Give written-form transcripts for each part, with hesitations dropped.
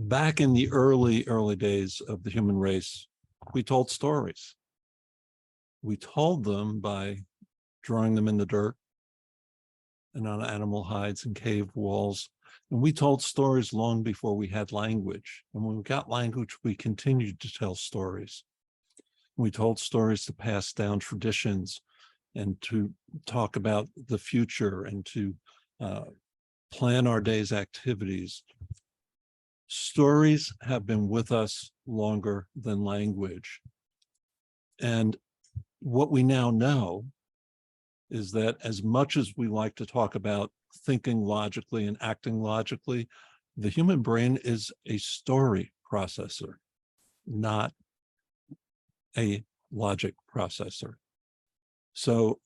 Back in the early days of the human race, we told stories. We told them by drawing them in the dirt and on animal hides and cave walls. And we told stories long before we had language. And when we got language, we continued to tell stories. We told stories to pass down traditions and to talk about the future and to plan our day's activities. Stories have been with us longer than language. And what we now know is that as much as we like to talk about thinking logically and acting logically, the human brain is a story processor, not a logic processor. So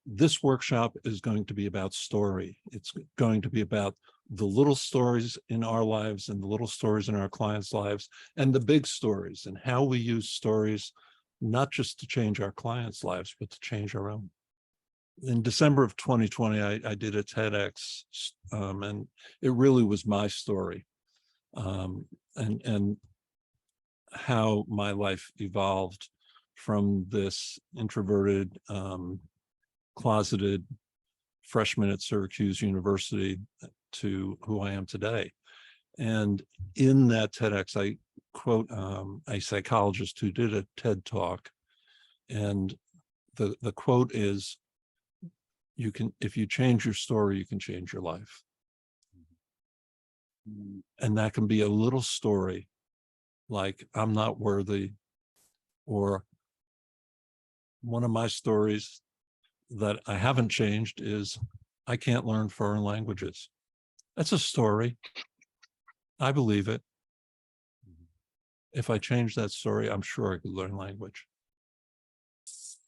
this workshop is going to be about story. It's going to be about the little stories in our lives and the little stories in our clients' lives and the big stories and how we use stories, not just to change our clients' lives, but to change our own. In December of 2020, I did a TEDx, and it really was my story, and how my life evolved from this introverted, closeted freshman at Syracuse University to who I am today. And in that TEDx, I quote a psychologist who did a TED talk, and the quote is, "You can, if you change your story, you can change your life." And that can be a little story like, "I'm not worthy," or one of my stories that I haven't changed is, "I can't learn foreign languages." That's a story. I believe it. If I change that story, I'm sure I could learn language.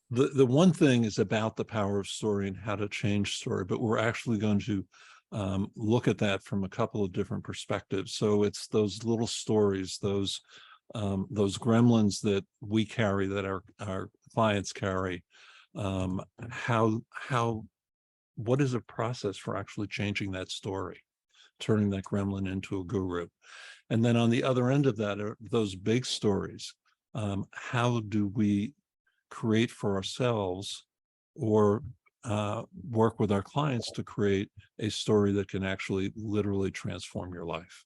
The one thing is about the power of story and how to change story, but we're actually going to look at that from a couple of different perspectives. So it's those little stories, those gremlins that we carry, that our clients carry. What is a process for actually changing that story, turning that gremlin into a guru? And then on the other end of that are those big stories. How do we create for ourselves or work with our clients to create a story that can actually literally transform your life?